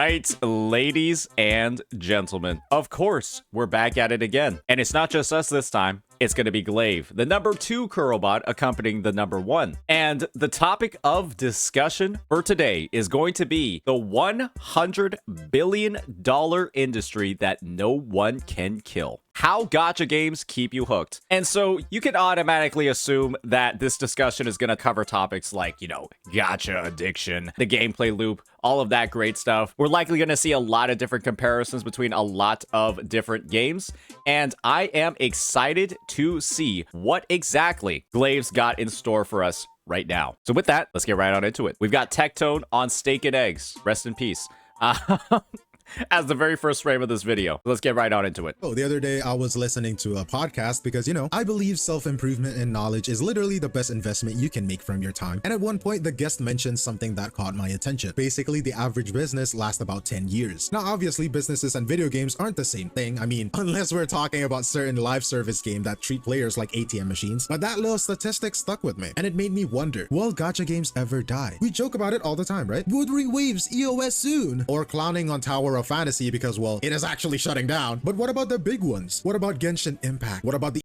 right, ladies and gentlemen, of course, we're back at it again. And it's not just us this time. It's going to be Glaive, the number 2 Kurobot accompanying the number 1. And the topic of discussion for today is going to be the $100 billion industry that no one can kill. How gacha games keep you hooked. And so you can automatically assume that this discussion is going to cover topics like, gacha addiction, the gameplay loop, all of that great stuff. We're likely going to see a lot of different comparisons between a lot of different games. And I am excited to see what exactly Glaive's got in store for us right now. So with that, let's get right on into it. We've got Tectone on Steak and Eggs. Rest in peace. As the very first frame of this video. Let's get right on into it. The other day I was listening to a podcast because, I believe self-improvement and knowledge is literally the best investment you can make from your time. And at one point, the guest mentioned something that caught my attention. Basically, the average business lasts about 10 years. Now, obviously, businesses and video games aren't the same thing. I mean, unless we're talking about certain live service games that treat players like ATM machines. But that little statistic stuck with me, and it made me wonder, will gacha games ever die? We joke about it all the time, right? Wuthering Waves EOS soon. Or clowning on Tower of Fantasy because, well, it is actually shutting down. But what about the big ones? What about Genshin Impact? What about the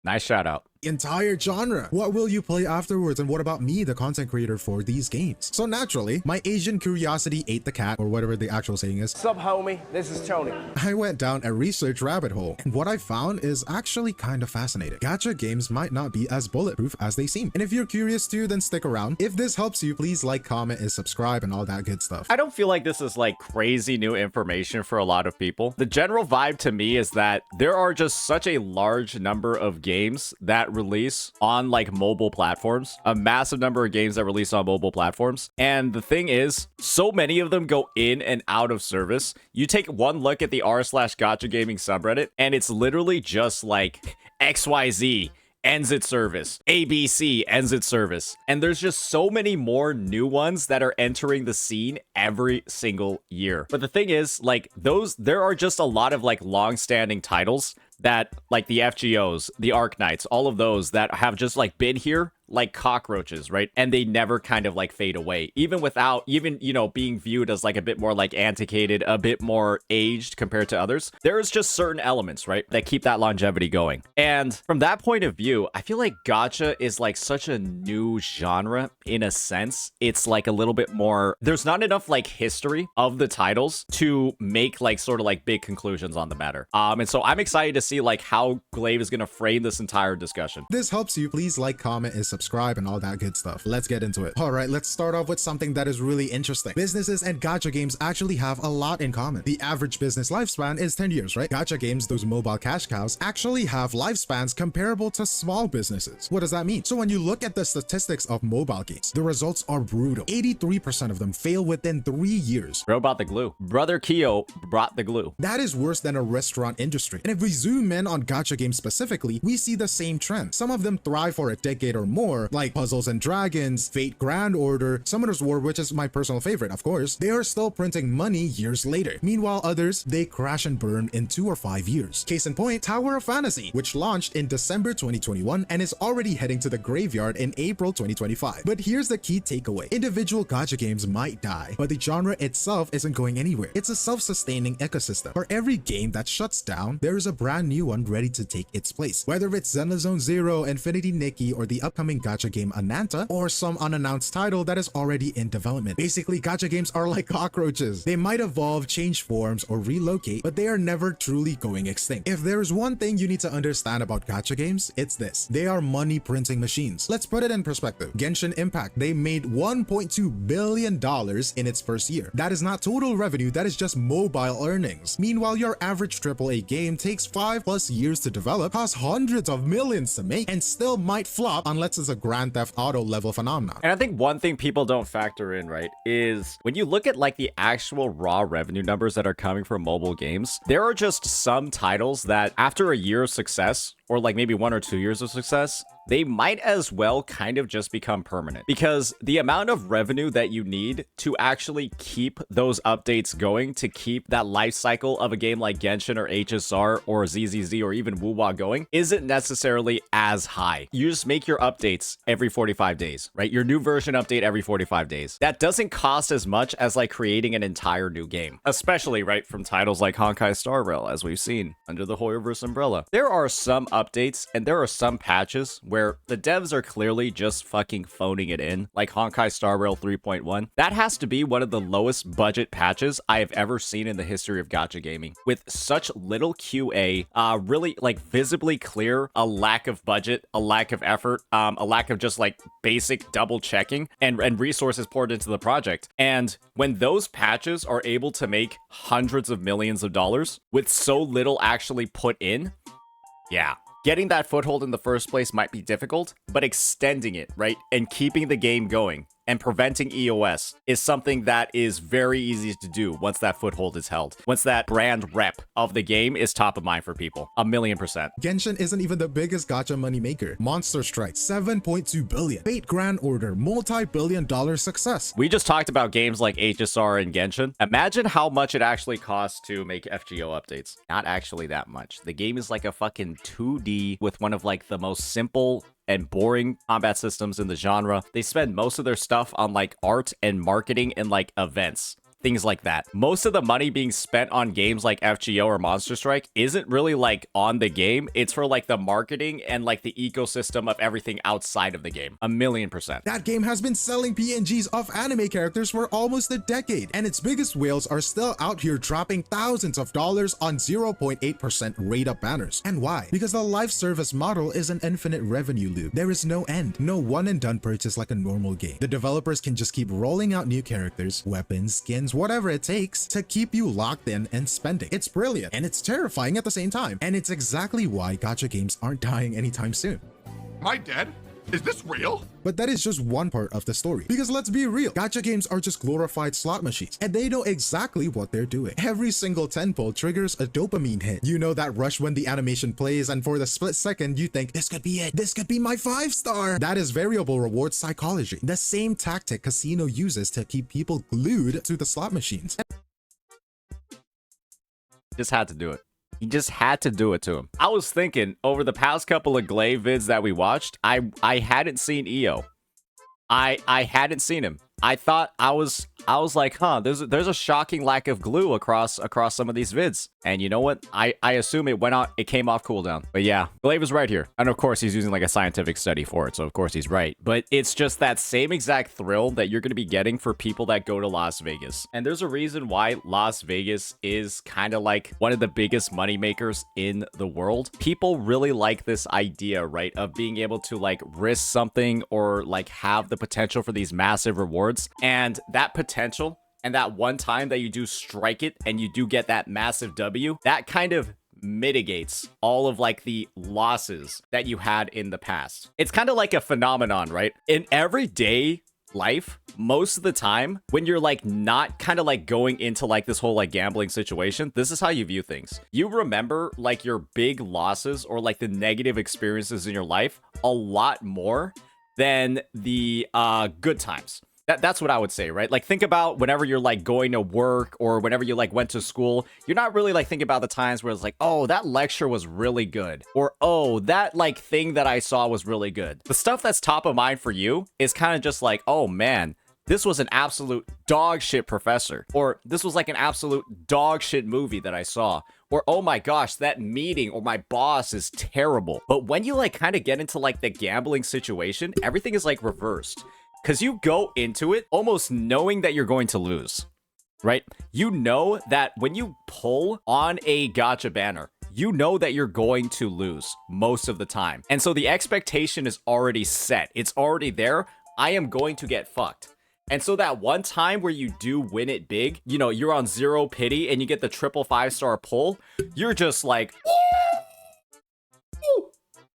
Nice shout out. Entire genre? What will you play afterwards, and what about me, the content creator for these games? So naturally, my Asian curiosity ate the cat, or whatever the actual saying is. Sup, homie? This is Tony. I went down a research rabbit hole, and what I found is actually kind of fascinating. Gacha games might not be as bulletproof as they seem, and if you're curious too, then stick around. If this helps you, please like, comment, and subscribe, and all that good stuff. I don't feel like this is like crazy new information for a lot of people. The general vibe to me is that there are just such a large number of games that release on like mobile platforms, a massive number of games that release on mobile platforms. And the thing is, so many of them go in and out of service. You take one look at the r/gacha gaming subreddit, and it's literally just like XYZ ends its service, ABC ends its service, and there's just so many more new ones that are entering the scene every single year. But the thing is, like, there are just a lot of like long-standing titles that, like, the FGOs, the Arknights, all of those that have just like been here like cockroaches, right? And they never kind of like fade away, even without being viewed as like a bit more like antiquated, a bit more aged compared to others. There's just certain elements, right, that keep that longevity going. And from that point of view, I feel like gacha is like such a new genre in a sense. It's like a little bit more, there's not enough like history of the titles to make like sort of like big conclusions on the matter. And so I'm excited to see like how Glaive is going to frame this entire discussion. This helps you, please like, comment, and subscribe, and all that good stuff. Let's get into it. All right, let's start off with something that is really interesting. Businesses and gacha games actually have a lot in common. The average business lifespan is 10 years, right? Gacha games, those mobile cash cows, actually have lifespans comparable to small businesses. What does that mean? So when you look at the statistics of mobile games, the results are brutal. 83% of them fail within 3 years. Bro brought the glue. Brother Kyo brought the glue. That is worse than a restaurant industry. And if we zoom in on gacha games specifically, we see the same trend. Some of them thrive for a decade or more, like Puzzles and Dragons, Fate Grand Order, Summoner's War, which is my personal favorite, of course. They are still printing money years later. Meanwhile, others, they crash and burn in 2 or 5 years. Case in point, Tower of Fantasy, which launched in December 2021 and is already heading to the graveyard in April 2025. But here's the key takeaway. Individual gacha games might die, but the genre itself isn't going anywhere. It's a self-sustaining ecosystem. For every game that shuts down, there is a brand new one ready to take its place. Whether it's Xenozone Zero, Infinity Nikki, or the upcoming gacha game Ananta, or some unannounced title that is already in development. Basically, gacha games are like cockroaches. They might evolve, change forms, or relocate, but they are never truly going extinct. If there's one thing you need to understand about gacha games, it's this. They are money printing machines. Let's put it in perspective. Genshin Impact, they made $1.2 billion in its first year. That is not total revenue, that is just mobile earnings. Meanwhile, your average AAA game takes 5+ years to develop, costs hundreds of millions to make, and still might flop unless it's a Grand Theft Auto level phenomenon. And I think one thing people don't factor in, right, is when you look at like the actual raw revenue numbers that are coming from mobile games, there are just some titles that after a year of success, or like maybe 1 or 2 years of success, they might as well kind of just become permanent, because the amount of revenue that you need to actually keep those updates going, to keep that life cycle of a game like Genshin or HSR or ZZZ or even Wuwa going, isn't necessarily as high. You just make your updates every 45 days, right? Your new version update every 45 days. That doesn't cost as much as like creating an entire new game, especially right from titles like Honkai Star Rail, as we've seen under the Hoyoverse umbrella. There are some updates and there are some patches where the devs are clearly just fucking phoning it in, like Honkai Star Rail 3.1. That has to be one of the lowest budget patches I have ever seen in the history of gacha gaming, with such little QA, really like visibly clear, a lack of budget, a lack of effort, a lack of just like basic double checking and resources poured into the project. And when those patches are able to make hundreds of millions of dollars with so little actually put in, yeah. Getting that foothold in the first place might be difficult, but extending it, right, and keeping the game going and preventing EOS is something that is very easy to do once that foothold is held. Once that brand rep of the game is top of mind for people. 1,000,000%. Genshin isn't even the biggest gacha money maker. Monster Strike, 7.2 billion. Fate Grand Order, multi-billion-dollar success. We just talked about games like HSR and Genshin. Imagine how much it actually costs to make FGO updates. Not actually that much. The game is like a fucking 2D with one of like the most simple and boring combat systems in the genre. They spend most of their stuff on like art and marketing and like events. Things like that. Most of the money being spent on games like FGO or Monster Strike isn't really like on the game. It's for like the marketing and like the ecosystem of everything outside of the game. 1,000,000%. That game has been selling PNGs of anime characters for almost a decade, and its biggest whales are still out here dropping thousands of dollars on 0.8% rate up banners. And why? Because the live service model is an infinite revenue loop. There is no end, no one and done purchase like a normal game. The developers can just keep rolling out new characters, weapons, skins, whatever it takes to keep you locked in and spending. It's brilliant and it's terrifying at the same time, and it's exactly why gacha games aren't dying anytime soon. Am I dead? Is this real? But that is just one part of the story. Because let's be real, gacha games are just glorified slot machines, and they know exactly what they're doing. Every single 10-pull triggers a dopamine hit. You know that rush when the animation plays, and for the split second, you think, this could be it. This could be my 5-star. That is variable reward psychology. The same tactic casino uses to keep people glued to the slot machines. Just had to do it. He just had to do it to him. I was thinking, over the past couple of Glaive vids that we watched, I hadn't seen EO. I hadn't seen him. I thought I was like, huh, there's a shocking lack of glue across some of these vids. And you know what? I assume it came off cooldown. But yeah, Glaive is right here. And of course he's using like a scientific study for it, so of course he's right. But it's just that same exact thrill that you're gonna be getting for people that go to Las Vegas. And there's a reason why Las Vegas is kind of like one of the biggest money makers in the world. People really like this idea, right, of being able to like risk something or like have the potential for these massive rewards. And that potential and that one time that you do strike it and you do get that massive W, that kind of mitigates all of like the losses that you had in the past. It's kind of like a phenomenon, right? In everyday life, most of the time when you're like not kind of like going into like this whole like gambling situation, this is how you view things. You remember like your big losses or like the negative experiences in your life a lot more than the good times. That's what I would say, right? Like, think about whenever you're like going to work or whenever you like went to school, you're not really like thinking about the times where it's like, oh, that lecture was really good. Or, oh, that like thing that I saw was really good. The stuff that's top of mind for you is kind of just like, oh man, this was an absolute dog shit professor. Or this was like an absolute dog shit movie that I saw. Or, oh my gosh, that meeting or my boss is terrible. But when you like kind of get into like the gambling situation, everything is like reversed. Because you go into it almost knowing that you're going to lose, right? You know that when you pull on a gacha banner, you know that you're going to lose most of the time. And so the expectation is already set. It's already there. I am going to get fucked. And so that one time where you do win it big, you know, you're on zero pity and you get the triple 5-star pull, you're just like, ooh.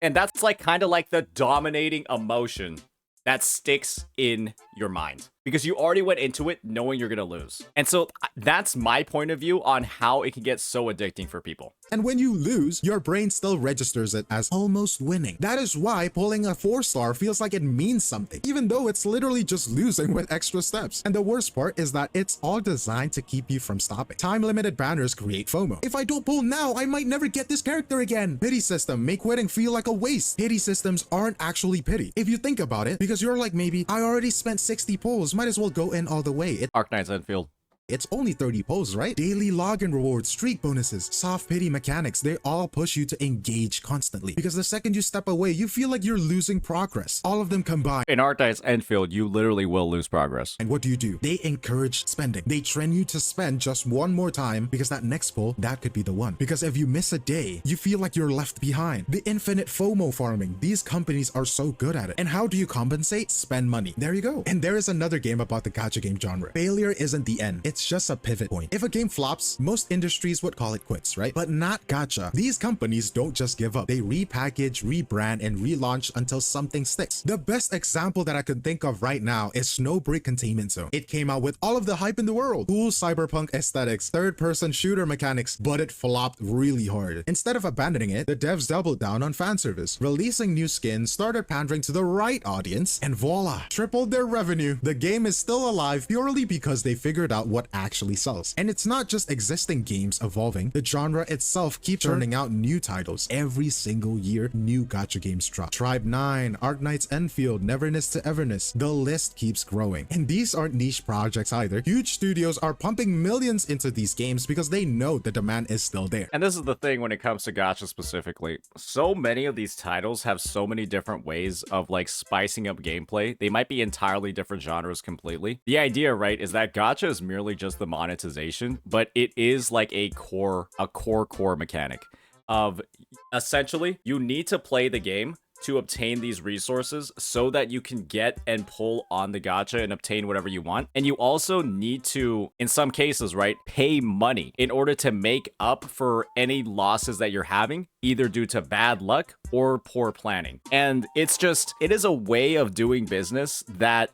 And that's like kind of like the dominating emotion that sticks in your mind because you already went into it knowing you're gonna lose. And so that's my point of view on how it can get so addicting for people. And when you lose, your brain still registers it as almost winning. That is why pulling a 4-star feels like it means something, even though it's literally just losing with extra steps. And the worst part is that it's all designed to keep you from stopping. Time-limited banners create FOMO. If I don't pull now, I might never get this character again. Pity system make quitting feel like a waste. Pity systems aren't actually pity, if you think about it, because you're like, maybe I already spent 60 pulls, might as well go in all the way. Arknight's Enfield. It's only 30 pulls, right? Daily login rewards, streak bonuses, soft pity mechanics, they all push you to engage constantly. Because the second you step away, you feel like you're losing progress. All of them combined. In Arknight's Enfield, you literally will lose progress. And what do? They encourage spending. They train you to spend just one more time because that next pull, that could be the one. Because if you miss a day, you feel like you're left behind. The infinite FOMO farming, these companies are so good at it. And how do you compensate? Spend money. There you go. And there is another game about the gacha game genre. Failure isn't the end. It's just a pivot point. If a game flops, most industries would call it quits, right? But not gacha. These companies don't just give up. They repackage, rebrand, and relaunch until something sticks. The best example that I can think of right now is Snowbreak Containment Zone. It came out with all of the hype in the world. Cool cyberpunk aesthetics, third-person shooter mechanics, but it flopped really hard. Instead of abandoning it, the devs doubled down on fan service, releasing new skins, started pandering to the right audience, and voila, tripled their revenue. The game is still alive purely because they figured out what actually sells. And it's not just existing games evolving, the genre itself keeps churning out new titles. Every single year, new gacha games drop. Tribe 9, Arknight's Enfield, Neverness to Everness. The list keeps growing. And these aren't niche projects either. Huge studios are pumping millions into these games because they know the demand is still there. And this is the thing when it comes to gacha specifically. So many of these titles have so many different ways of like spicing up gameplay. They might be entirely different genres completely. The idea, right, is that gacha is merely just the monetization, but it is like a core mechanic of essentially you need to play the game to obtain these resources so that you can get and pull on the gacha and obtain whatever you want. And you also need to, in some cases, right, pay money in order to make up for any losses that you're having, either due to bad luck or poor planning. And it's just, it is a way of doing business that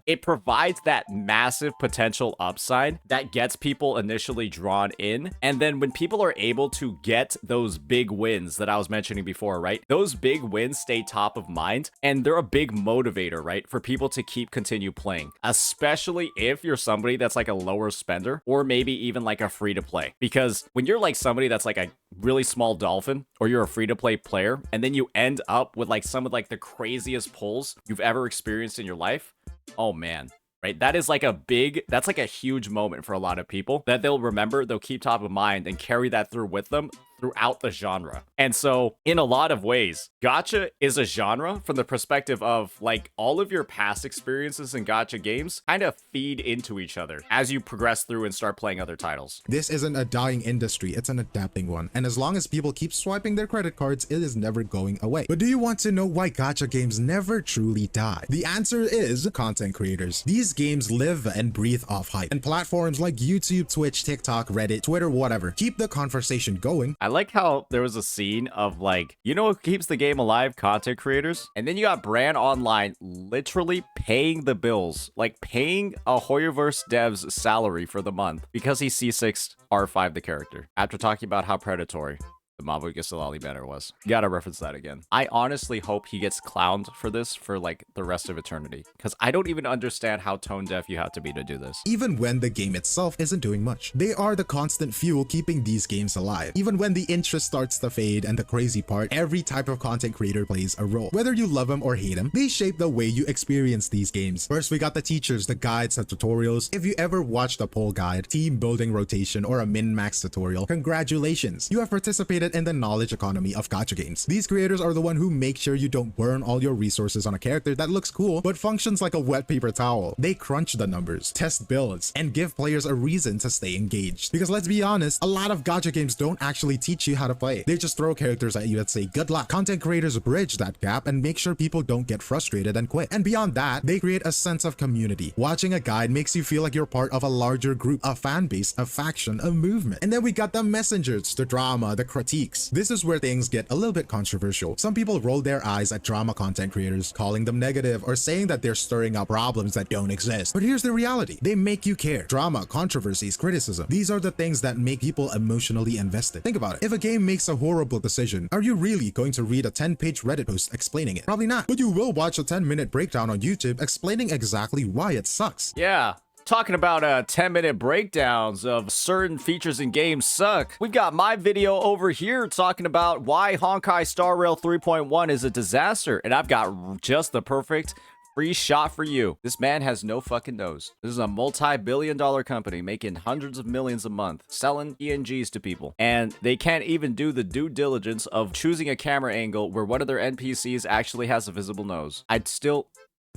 it provides that massive potential upside that gets people initially drawn in. And then when people are able to get those big wins that I was mentioning before, right? Those big wins stay top of mind and they're a big motivator, right? For people to continue playing, especially if you're somebody that's like a lower spender or maybe even like a free to play. Because when you're like somebody that's like a really small dolphin or you're a free to play player and then you end up with like some of like the craziest pulls you've ever experienced in your life, oh man, right? That's like a huge moment for a lot of people that they'll remember, they'll keep top of mind and carry that through with them throughout the genre. And so in a lot of ways, gacha is a genre from the perspective of like all of your past experiences in gacha games kind of feed into each other as you progress through and start playing other titles. This isn't a dying industry, it's an adapting one. And as long as people keep swiping their credit cards, it is never going away. But do you want to know why gacha games never truly die? The answer is content creators. These games live and breathe off hype. And platforms like YouTube, Twitch, TikTok, Reddit, Twitter, whatever, keep the conversation going. I like how there was a scene of like, you know what keeps the game alive? Content creators. And then you got Brand Online literally paying the bills, like paying a Hoyoverse dev's salary for the month because he C6 R5 the character after talking about how predatory the Mabu Gisalali banner was. Gotta reference that again. I honestly hope he gets clowned for this for like the rest of eternity, because I don't even understand how tone deaf you have to be to do this. Even when the game itself isn't doing much, they are the constant fuel keeping these games alive. Even when the interest starts to fade, and the crazy part, every type of content creator plays a role. Whether you love them or hate them, they shape the way you experience these games. First, we got the teachers, the guides, the tutorials. If you ever watched a poll guide, team building rotation, or a min-max tutorial, congratulations! You have participated in the knowledge economy of gacha games. These creators are the one who make sure you don't burn all your resources on a character that looks cool but functions like a wet paper towel. They crunch the numbers, test builds, and give players a reason to stay engaged. Because let's be honest, a lot of gacha games don't actually teach you how to play. They just throw characters at you that say good luck. Content creators bridge that gap and make sure people don't get frustrated and quit. And beyond that, they create a sense of community. Watching a guide makes you feel like you're part of a larger group, a fan base, a faction, a movement. And then we got the messengers, the drama, the critique, leaks. This is where things get a little bit controversial. Some people roll their eyes at drama content creators, calling them negative or saying that they're stirring up problems that don't exist. But here's the reality. They make you care. Drama, controversies, criticism. These are the things that make people emotionally invested. Think about it. If a game makes a horrible decision, are you really going to read a 10-page Reddit post explaining it? Probably not. But you will watch a 10-minute breakdown on YouTube explaining exactly why it sucks. Yeah. Talking about 10-minute breakdowns of certain features in games suck. We've got my video over here talking about why Honkai Star Rail 3.1 is a disaster, and I've got just the perfect free shot for you. This man has no fucking nose. This is a multi-billion-dollar company making hundreds of millions a month, selling ENGs to people, and they can't even do the due diligence of choosing a camera angle where one of their NPCs actually has a visible nose.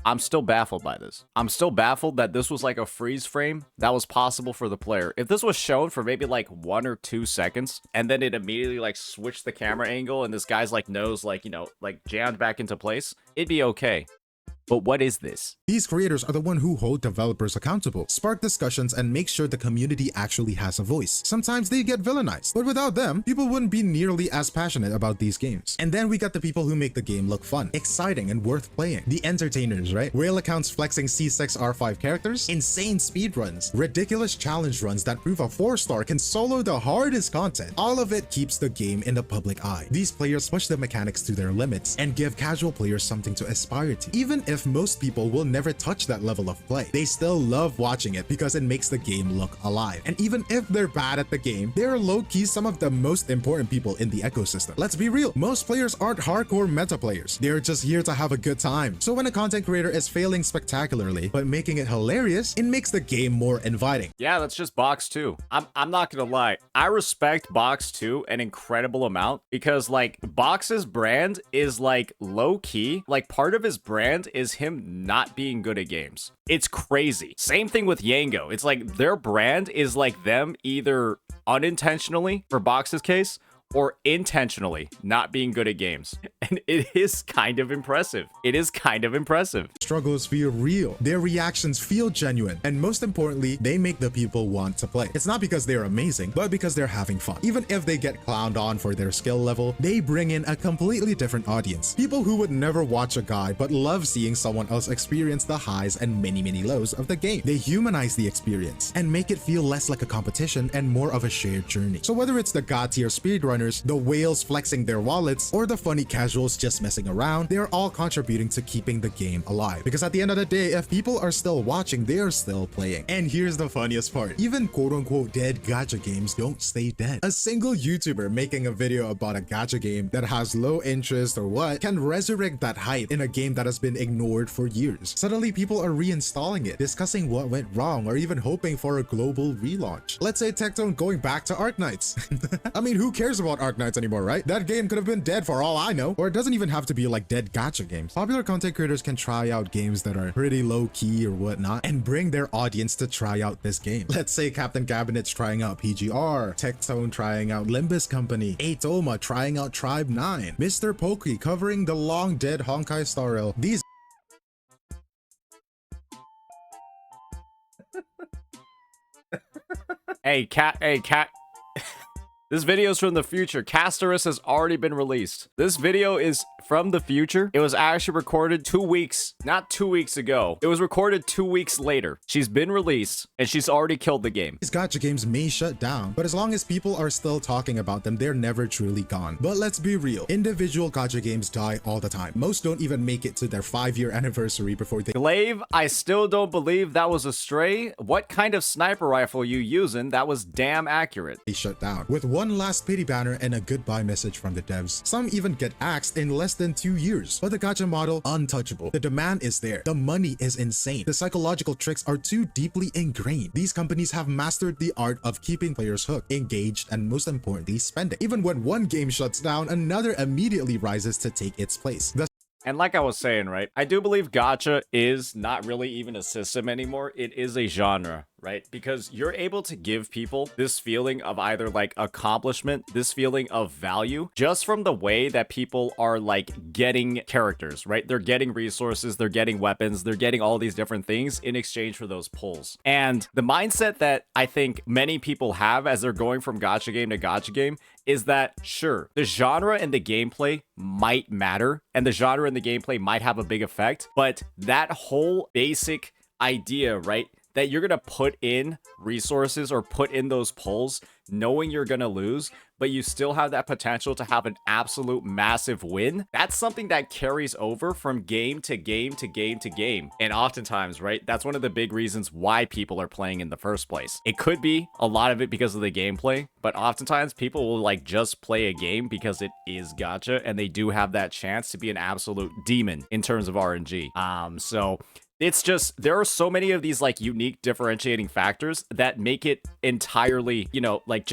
I'm still baffled by this. I'm still baffled that this was like a freeze frame that was possible for the player. If this was shown for maybe like 1 or 2 seconds, and then it immediately like switched the camera angle and this guy's like nose like, you know, like jammed back into place, it'd be okay. But what is this? These creators are the one who hold developers accountable, spark discussions, and make sure the community actually has a voice. Sometimes they get villainized, but without them, people wouldn't be nearly as passionate about these games. And then we got the people who make the game look fun, exciting, and worth playing. The entertainers, right? Whale accounts flexing C6R5 characters, insane speedruns, ridiculous challenge runs that prove a 4-star can solo the hardest content. All of it keeps the game in the public eye. These players push the mechanics to their limits and give casual players something to aspire to. Even if most people will never touch that level of play, they still love watching it because it makes the game look alive. And even if they're bad at the game, they're low-key some of the most important people in the ecosystem. Let's be real, most players aren't hardcore meta players. They're just here to have a good time. So when a content creator is failing spectacularly, but making it hilarious, it makes the game more inviting. Yeah, that's just Box 2. I'm not gonna lie. I respect Box 2 an incredible amount because like Box's brand is like low-key. Like part of his brand is him not being good at games. It's crazy. Same thing with Yango. It's like their brand is like them either unintentionally, for Box's case, or intentionally not being good at games. And it is kind of impressive. It is kind of impressive. Struggles feel real, their reactions feel genuine, and most importantly, they make the people want to play. It's not because they're amazing, but because they're having fun. Even if they get clowned on for their skill level, they bring in a completely different audience. People who would never watch a guide but love seeing someone else experience the highs and many lows of the game. They humanize the experience and make it feel less like a competition and more of a shared journey. So whether it's the god tier speedrunners, the whales flexing their wallets, or the funny casuals just messing around, they're all contributing to keeping the game alive. Because at the end of the day, if people are still watching, they are still playing. And here's the funniest part. Even quote-unquote dead gacha games don't stay dead. A single YouTuber making a video about a gacha game that has low interest or what can resurrect that hype in a game that has been ignored for years. Suddenly, people are reinstalling it, discussing what went wrong, or even hoping for a global relaunch. Let's say Tectone going back to Arknights. I mean, who cares about Arknights anymore, right? That game could have been dead for all I know. Or it doesn't even have to be like dead gacha games. Popular content creators can try out games that are pretty low-key or whatnot and bring their audience to try out this game. Let's say Captain Cabinet's trying out PGR, Tectone trying out Limbus Company, Atoma trying out Tribe 9, Mr. Pokey covering the long-dead Honkai Star Rail. These Hey, cat. This video's from the future. Casterus has already been released. This video is from the future. It was actually recorded 2 weeks, not 2 weeks ago. It was recorded 2 weeks later. She's been released and she's already killed the game. These gacha games may shut down, but as long as people are still talking about them, they're never truly gone. But let's be real, individual gacha games die all the time. Most don't even make it to their 5-year anniversary before they— Glaive, I still don't believe that was a stray. What kind of sniper rifle you using? That was damn accurate. they shut down. With one last pity banner and a goodbye message from the devs. Some even get axed in less than 2 years. But the gacha model, untouchable. The demand is there. The money is insane. The psychological tricks are too deeply ingrained. These companies have mastered the art of keeping players hooked, engaged, and most importantly, spending. Even when one game shuts down, another immediately rises to take its place. And like I was saying, right, I do believe gacha is not really even a system anymore. It is a genre, right? Because you're able to give people this feeling of either like accomplishment, this feeling of value, just from the way that people are like getting characters, right? They're getting resources, they're getting weapons, they're getting all these different things in exchange for those pulls. And the mindset that I think many people have as they're going from gacha game to gacha game is that, sure, the genre and the gameplay might matter, and the genre and the gameplay might have a big effect, but that whole basic idea, right, that you're gonna put in resources or put in those pulls knowing you're gonna lose, but you still have that potential to have an absolute massive win, that's something that carries over from game to game to game to game. And oftentimes, right, that's one of the big reasons why people are playing in the first place. It could be a lot of it because of the gameplay, but oftentimes people will like just play a game because it is gacha, and they do have that chance to be an absolute demon in terms of RNG. So it's just, there are so many of these like unique differentiating factors that make it entirely, you know, like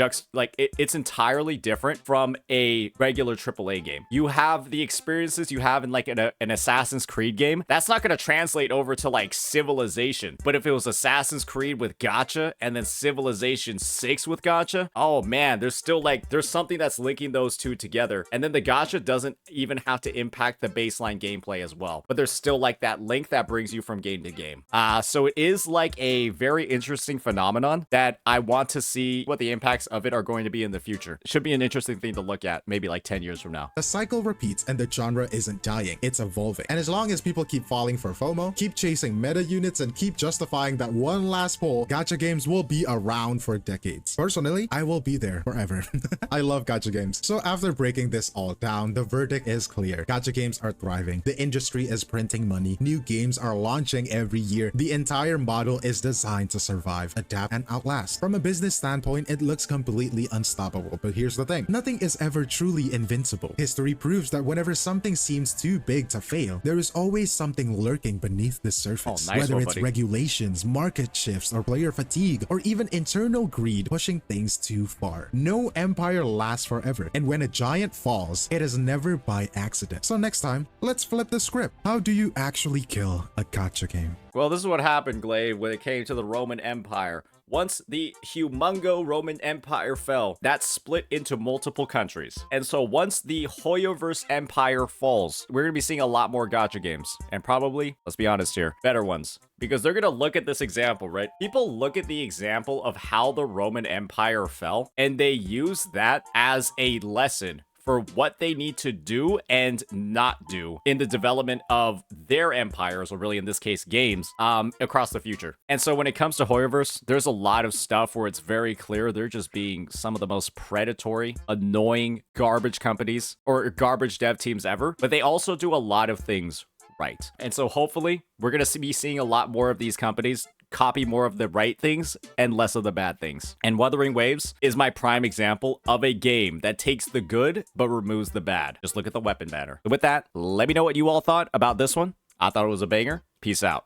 it's entirely different from a regular AAA game. You have the experiences you have in like an Assassin's Creed game. That's not going to translate over to like Civilization. But if it was Assassin's Creed with gacha and then Civilization 6 with gacha, oh man, there's still like, there's something that's linking those two together. And then the gacha doesn't even have to impact the baseline gameplay as well. But there's still like that link that brings you from game to game. So it is like a very interesting phenomenon that I want to see what the impacts of it are going to be in the future. It should be an interesting thing to look at maybe like 10 years from now. The cycle repeats and the genre isn't dying, it's evolving. And as long as people keep falling for FOMO, keep chasing meta units, and keep justifying that one last pull, gacha games will be around for decades. Personally, I will be there forever. I love gacha games. So after breaking this all down, the verdict is clear. Gacha games are thriving. The industry is printing money. New games are launching every year. The entire model is designed to survive, adapt, and outlast. From a business standpoint, it looks completely unstoppable. But here's the thing. Nothing is ever truly invincible. History proves that whenever something seems too big to fail, there is always something lurking beneath the surface. Oh, nice Whether one, it's buddy. regulations, market shifts, or player fatigue, or even internal greed pushing things too far. No empire lasts forever. And when a giant falls, it is never by accident. So next time, let's flip the script. How do you actually kill a gacha game? Well, this is what happened, Glaive, when it came to the Roman Empire. Once the humongo Roman Empire fell, that split into multiple countries. And so once the Hoyoverse Empire falls, we're going to be seeing a lot more gacha games. And probably, let's be honest here, better ones. Because they're going to look at this example, right? People look at the example of how the Roman Empire fell, and they use that as a lesson for what they need to do and not do in the development of their empires, or really in this case games, across the future. And so when it comes to Hoyoverse, there's a lot of stuff where it's very clear they're just being some of the most predatory, annoying, garbage companies or garbage dev teams ever, but they also do a lot of things right. And so hopefully we're going to be seeing a lot more of these companies copy more of the right things and less of the bad things. And Wuthering Waves is my prime example of a game that takes the good but removes the bad. Just look at the weapon banner. With that, let me know what you all thought about this one. I thought it was a banger. Peace out.